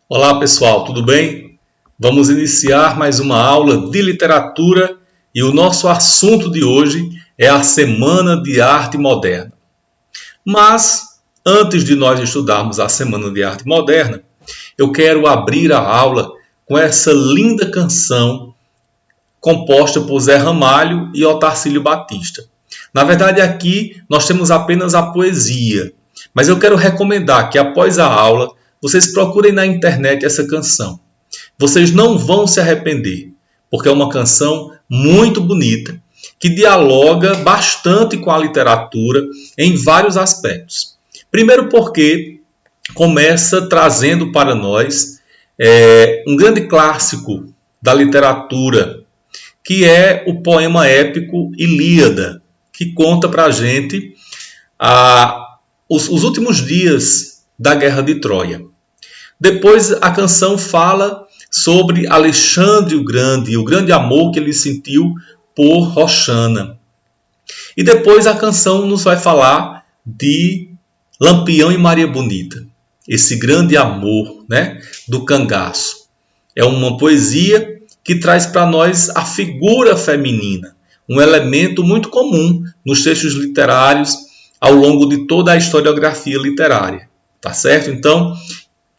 Olá pessoal, tudo bem? Vamos iniciar mais uma aula de literatura e o nosso assunto de hoje é a Semana de Arte Moderna. Mas, antes de nós estudarmos a Semana de Arte Moderna, eu quero abrir a aula com essa linda canção composta por Zé Ramalho e Otacílio Batista. Na verdade, aqui nós temos apenas a poesia, mas eu quero recomendar que após a aula vocês procurem na internet essa canção. Vocês não vão se arrepender, porque é uma canção muito bonita, que dialoga bastante com a literatura em vários aspectos. Primeiro porque começa trazendo para nós um grande clássico da literatura, que é o poema épico Ilíada, que conta para a gente os últimos dias da Guerra de Troia. Depois a canção fala sobre Alexandre o Grande e o grande amor que ele sentiu por Roxana. E depois a canção nos vai falar de Lampião e Maria Bonita, esse grande amor, do cangaço. É uma poesia que traz para nós a figura feminina, um elemento muito comum nos textos literários ao longo de toda a historiografia literária. Tá certo? Então,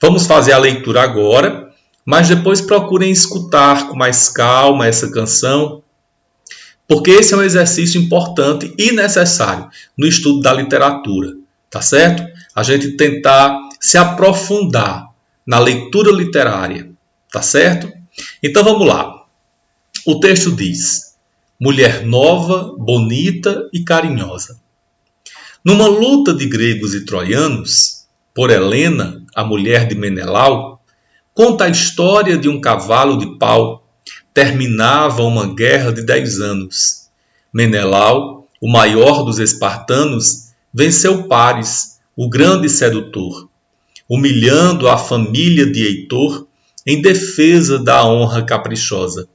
vamos fazer a leitura agora, mas depois procurem escutar com mais calma essa canção, porque esse é um exercício importante e necessário no estudo da literatura. Tá certo? A gente tentar se aprofundar na leitura literária. Tá certo? Então vamos lá. O texto diz: mulher nova, bonita e carinhosa. Numa luta de gregos e troianos, por Helena, a mulher de Menelau, conta a história de um cavalo de pau. Terminava uma guerra de 10 anos. Menelau, o maior dos espartanos, venceu Paris, o grande sedutor, humilhando a família de Heitor em defesa da honra caprichosa.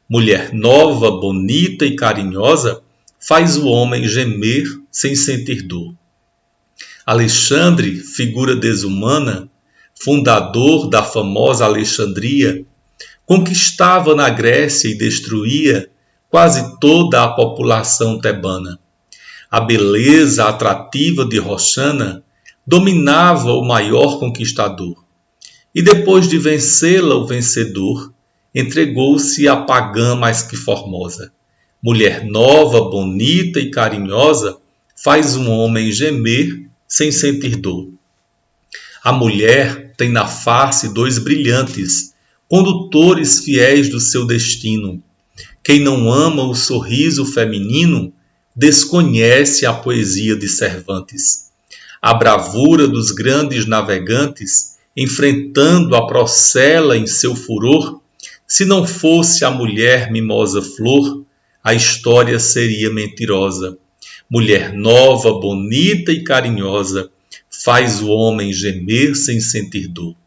Mulher nova, bonita e carinhosa, faz o homem gemer sem sentir dor. Alexandre, figura desumana, fundador da famosa Alexandria, conquistava na Grécia e destruía quase toda a população tebana. A beleza atrativa de Roxana dominava o maior conquistador. E depois de vencê-la, o vencedor entregou-se à pagã mais que formosa. Mulher nova, bonita e carinhosa, faz um homem gemer sem sentir dor. A mulher tem na face 2 brilhantes, condutores fiéis do seu destino. Quem não ama o sorriso feminino, desconhece a poesia de Cervantes. A bravura dos grandes navegantes, enfrentando a procela em seu furor, se não fosse a mulher mimosa flor, a história seria mentirosa. Mulher nova, bonita e carinhosa, faz o homem gemer sem sentir dor.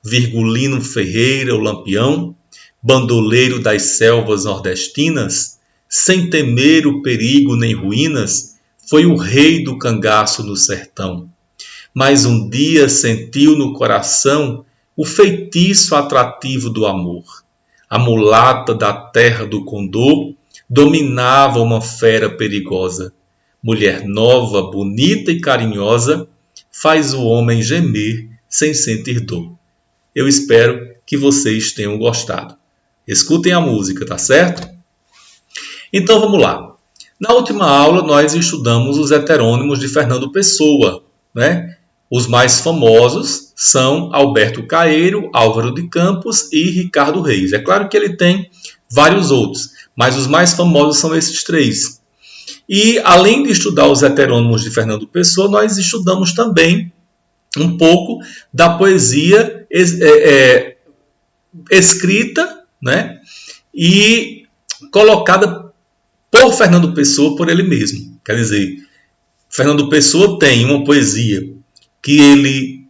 Virgulino Ferreira, o Lampião, bandoleiro das selvas nordestinas, sem temer o perigo nem ruínas, foi o rei do cangaço no sertão. Mas um dia sentiu no coração o feitiço atrativo do amor. A mulata da terra do Condor dominava uma fera perigosa. Mulher nova, bonita e carinhosa, faz o homem gemer sem sentir dor. Eu espero que vocês tenham gostado. Escutem a música, tá certo? Então vamos lá. Na última aula nós estudamos os heterônimos de Fernando Pessoa, Os mais famosos são Alberto Caeiro, Álvaro de Campos e Ricardo Reis. É claro que ele tem vários outros, mas os mais famosos são esses 3. E além de estudar os heterônimos de Fernando Pessoa, nós estudamos também um pouco da poesia escrita, e colocada por Fernando Pessoa, por ele mesmo. Quer dizer, Fernando Pessoa tem uma poesia que ele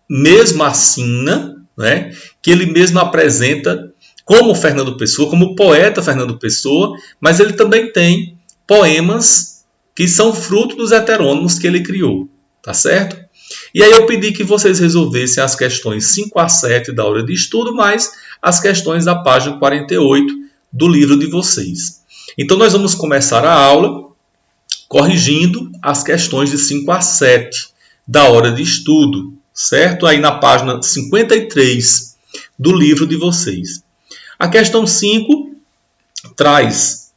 mesmo assina, que ele mesmo apresenta como Fernando Pessoa, como poeta Fernando Pessoa, mas ele também tem poemas que são fruto dos heterônimos que ele criou, tá certo? E aí eu pedi que vocês resolvessem as questões 5 a 7 da hora de estudo, mais as questões da página 48 do livro de vocês. Então nós vamos começar a aula corrigindo as questões de 5 a 7 da hora de estudo, certo? Aí na página 53 do livro de vocês. A questão 5 traz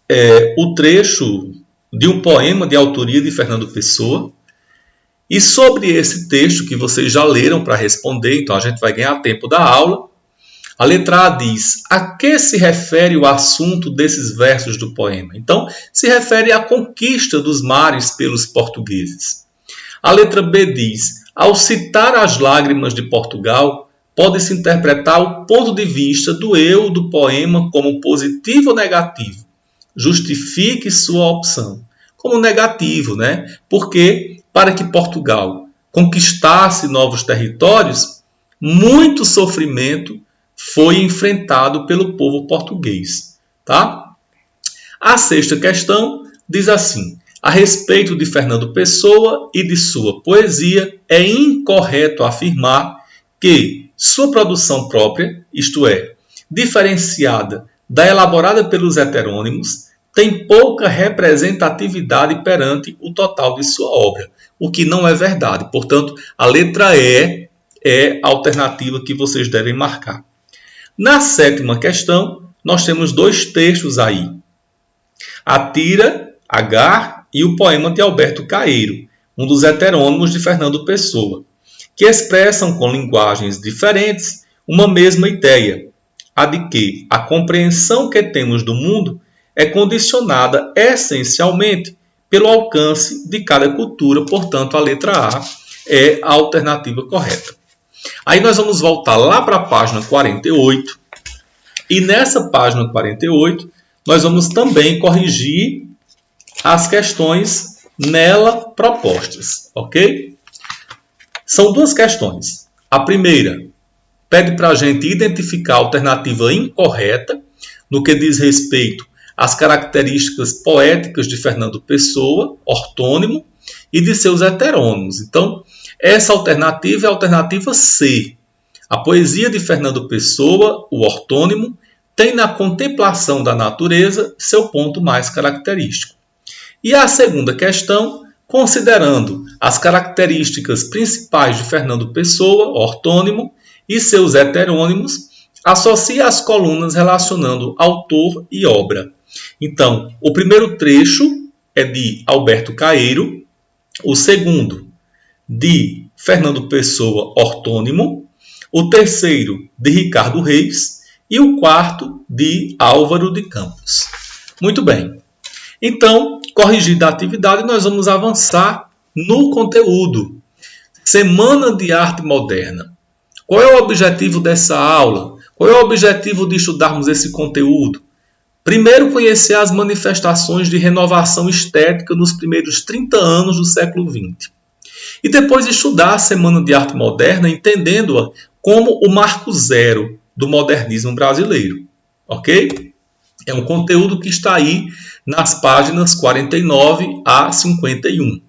o trecho de um poema de autoria de Fernando Pessoa. E sobre esse texto que vocês já leram para responder, então a gente vai ganhar tempo da aula. A letra A diz: a que se refere o assunto desses versos do poema? Então, se refere à conquista dos mares pelos portugueses. A letra B diz: ao citar as lágrimas de Portugal, pode-se interpretar o ponto de vista do eu do poema como positivo ou negativo. Justifique sua opção. Como negativo, né? Porque para que Portugal conquistasse novos territórios, muito sofrimento foi enfrentado pelo povo português. Tá? A sexta questão diz assim: a respeito de Fernando Pessoa e de sua poesia, é incorreto afirmar que sua produção própria, isto é, diferenciada da elaborada pelos heterônimos, tem pouca representatividade perante o total de sua obra, o que não é verdade. Portanto, a letra E é a alternativa que vocês devem marcar. Na sétima questão, nós temos dois textos aí. A Tira, Agar e o poema de Alberto Caeiro, um dos heterônimos de Fernando Pessoa, que expressam com linguagens diferentes uma mesma ideia, a de que a compreensão que temos do mundo é condicionada essencialmente pelo alcance de cada cultura. Portanto, a letra A é a alternativa correta. Aí nós vamos voltar lá para a página 48. E nessa página 48, nós vamos também corrigir as questões nela propostas. Ok? São duas questões. A primeira pede para a gente identificar a alternativa incorreta no que diz respeito às características poéticas de Fernando Pessoa, ortônimo, e de seus heterônimos. Então, essa alternativa é a alternativa C. A poesia de Fernando Pessoa, o ortônimo, tem na contemplação da natureza seu ponto mais característico. E a segunda questão, considerando as características principais de Fernando Pessoa, ortônimo, e seus heterônimos, associa as colunas relacionando autor e obra. Então, o primeiro trecho é de Alberto Caeiro, o segundo de Fernando Pessoa, ortônimo, o terceiro de Ricardo Reis e o quarto de Álvaro de Campos. Muito bem. Então, corrigida a atividade, nós vamos avançar no conteúdo. Semana de Arte Moderna. Qual é o objetivo dessa aula? Qual é o objetivo de estudarmos esse conteúdo? Primeiro, conhecer as manifestações de renovação estética nos primeiros 30 anos do século XX. E depois estudar a Semana de Arte Moderna, entendendo-a como o marco zero do modernismo brasileiro. Ok? É um conteúdo que está aí nas páginas 49 a 51.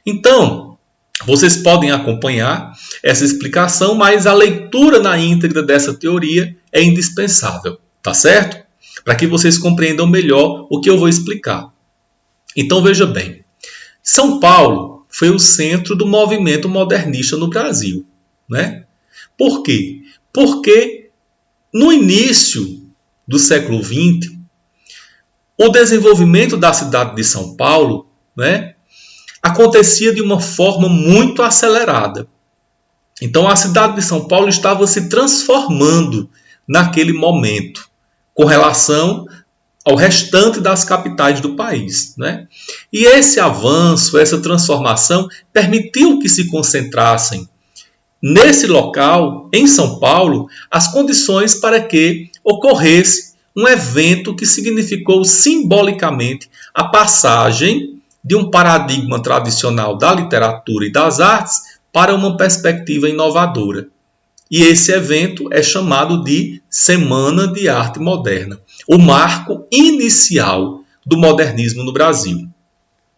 Então, vocês podem acompanhar essa explicação, mas a leitura na íntegra dessa teoria é indispensável, tá certo? Para que vocês compreendam melhor o que eu vou explicar. Então, veja bem. São Paulo foi o centro do movimento modernista no Brasil, né? Por quê? Porque no início do século XX, o desenvolvimento da cidade de São Paulo, né, acontecia de uma forma muito acelerada. Então, a cidade de São Paulo estava se transformando naquele momento, com relação ao restante das capitais do país, né? E esse avanço, essa transformação, permitiu que se concentrassem nesse local, em São Paulo, as condições para que ocorresse um evento que significou simbolicamente a passagem de um paradigma tradicional da literatura e das artes para uma perspectiva inovadora. E esse evento é chamado de Semana de Arte Moderna, o marco inicial do modernismo no Brasil.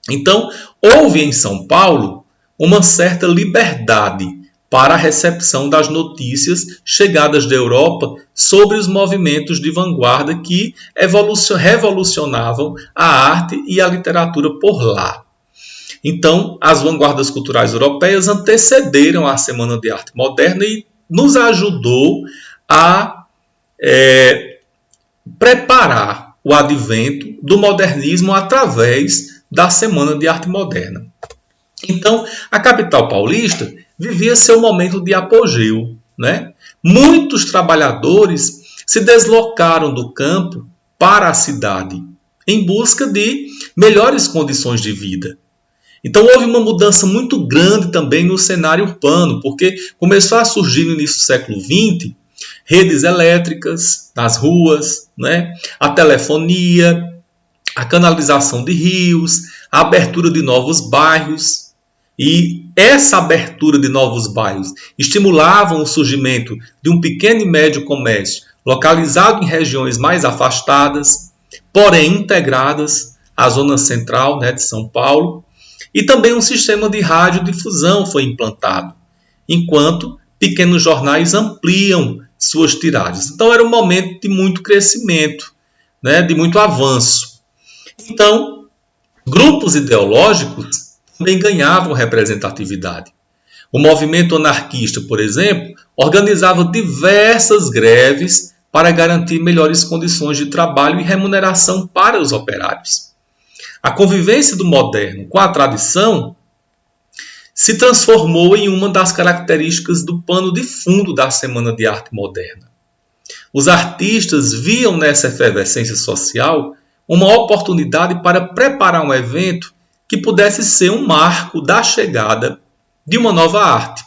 Então, houve em São Paulo uma certa liberdade para a recepção das notícias chegadas da Europa sobre os movimentos de vanguarda que revolucionavam a arte e a literatura por lá. Então, as vanguardas culturais europeias antecederam a Semana de Arte Moderna e nos ajudou a preparar o advento do modernismo através da Semana de Arte Moderna. Então, a capital paulista vivia seu momento de apogeu, né? Muitos trabalhadores se deslocaram do campo para a cidade em busca de melhores condições de vida. Então houve uma mudança muito grande também no cenário urbano, porque começou a surgir no início do século XX redes elétricas nas ruas, né? A telefonia, a canalização de rios, a abertura de novos bairros. E essa abertura de novos bairros estimulavam o surgimento de um pequeno e médio comércio localizado em regiões mais afastadas, porém integradas à zona central, né, de São Paulo. E também um sistema de radiodifusão foi implantado, enquanto pequenos jornais ampliam suas tiragens. Então era um momento de muito crescimento, né, de muito avanço. Então, grupos ideológicos também ganhavam representatividade. O movimento anarquista, por exemplo, organizava diversas greves para garantir melhores condições de trabalho e remuneração para os operários. A convivência do moderno com a tradição se transformou em uma das características do pano de fundo da Semana de Arte Moderna. Os artistas viam nessa efervescência social uma oportunidade para preparar um evento que pudesse ser um marco da chegada de uma nova arte.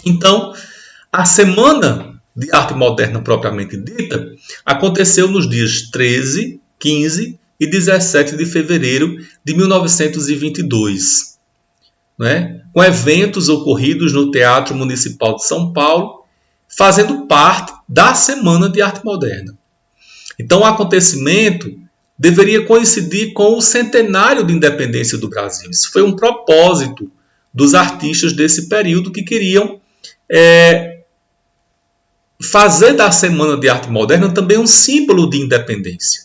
Então, a Semana de Arte Moderna propriamente dita aconteceu nos dias 13, 15 e 17 de fevereiro de 1922, né? Com eventos ocorridos no Teatro Municipal de São Paulo, fazendo parte da Semana de Arte Moderna. Então, o acontecimento deveria coincidir com o centenário de independência do Brasil. Isso foi um propósito dos artistas desse período que queriam fazer da Semana de Arte Moderna também um símbolo de independência,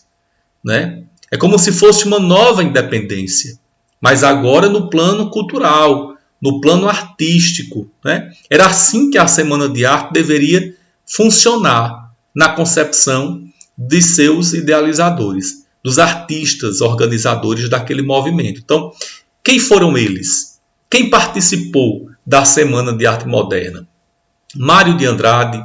né? É como se fosse uma nova independência, mas agora no plano cultural, no plano artístico, né? Era assim que a Semana de Arte deveria funcionar na concepção de seus idealizadores, dos artistas organizadores daquele movimento. Então, quem foram eles? Quem participou da Semana de Arte Moderna? Mário de Andrade,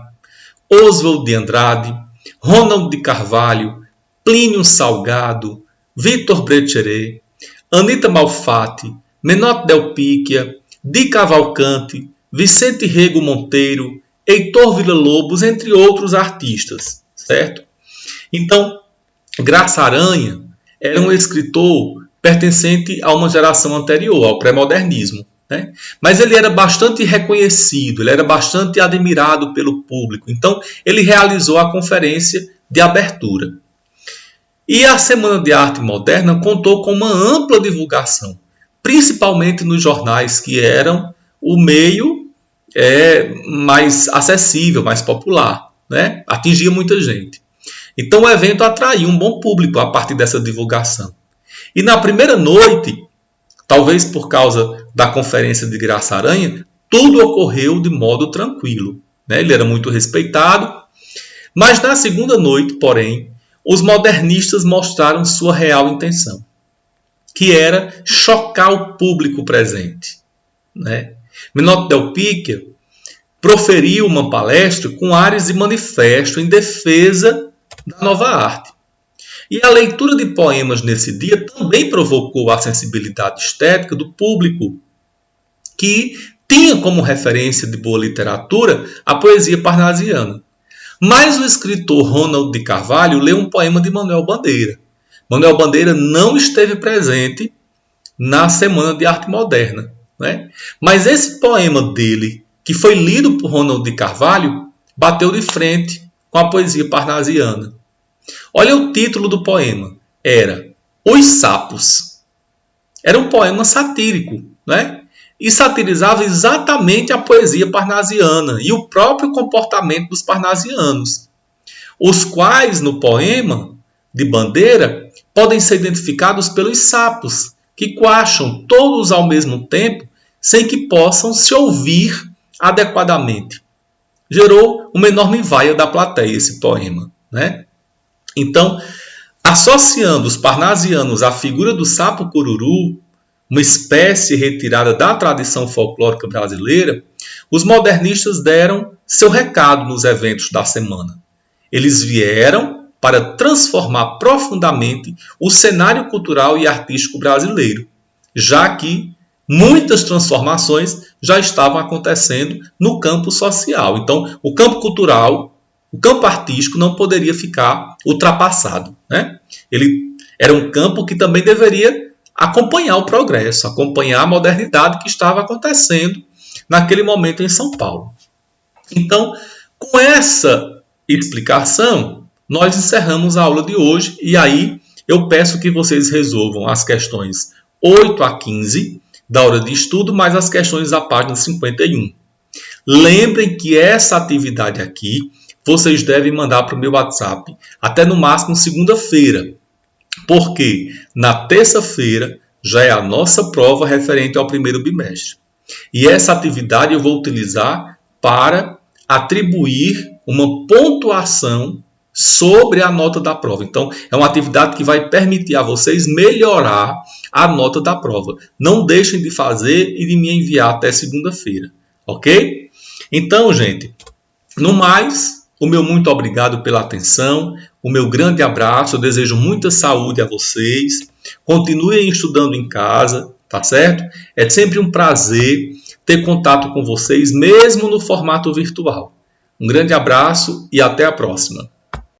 Oswald de Andrade, Ronald de Carvalho, Plínio Salgado, Vitor Brecheret, Anita Malfatti, Menotti Del Picchia, Di Cavalcanti, Vicente Rego Monteiro, Heitor Villa-Lobos, entre outros artistas, certo? Então, Graça Aranha era um escritor pertencente a uma geração anterior, ao pré-modernismo, né? Mas ele era bastante reconhecido, ele era bastante admirado pelo público. Então, ele realizou a conferência de abertura. E a Semana de Arte Moderna contou com uma ampla divulgação, principalmente nos jornais que eram o meio mais acessível, mais popular, né? Atingia muita gente. Então o evento atraiu um bom público a partir dessa divulgação. E na primeira noite, talvez por causa da conferência de Graça Aranha, tudo ocorreu de modo tranquilo, né? Ele era muito respeitado. Mas na segunda noite, porém, os modernistas mostraram sua real intenção, que era chocar o público presente, né? Menotti Del Picchia proferiu uma palestra com ares de manifesto em defesa da nova arte. E a leitura de poemas nesse dia também provocou a sensibilidade estética do público, que tinha como referência de boa literatura a poesia parnasiana. Mas o escritor Ronald de Carvalho leu um poema de Manuel Bandeira. Manuel Bandeira não esteve presente na Semana de Arte Moderna, né? Mas esse poema dele, que foi lido por Ronald de Carvalho, bateu de frente com a poesia parnasiana. Olha o título do poema. Era Os Sapos. Era um poema satírico, né? e satirizava exatamente a poesia parnasiana e o próprio comportamento dos parnasianos, os quais, no poema de Bandeira, podem ser identificados pelos sapos, que coacham todos ao mesmo tempo, sem que possam se ouvir adequadamente. Gerou uma enorme vaia da plateia esse poema, né? Então, associando os parnasianos à figura do sapo cururu, uma espécie retirada da tradição folclórica brasileira, os modernistas deram seu recado nos eventos da semana. Eles vieram para transformar profundamente o cenário cultural e artístico brasileiro, já que muitas transformações já estavam acontecendo no campo social. Então, o campo cultural, o campo artístico não poderia ficar ultrapassado, né? Ele era um campo que também deveria acompanhar o progresso, acompanhar a modernidade que estava acontecendo naquele momento em São Paulo. Então, com essa explicação, nós encerramos a aula de hoje e aí eu peço que vocês resolvam as questões 8 a 15 da hora de estudo, mais as questões da página 51. Lembrem que essa atividade aqui vocês devem mandar para o meu WhatsApp até no máximo segunda-feira, porque na terça-feira já é a nossa prova referente ao primeiro bimestre. E essa atividade eu vou utilizar para atribuir uma pontuação sobre a nota da prova. Então, é uma atividade que vai permitir a vocês melhorar a nota da prova. Não deixem de fazer e de me enviar até segunda-feira, ok? Então, gente, no mais, o meu muito obrigado pela atenção, o meu grande abraço, eu desejo muita saúde a vocês, continuem estudando em casa, tá certo? É sempre um prazer ter contato com vocês, mesmo no formato virtual. Um grande abraço e até a próxima.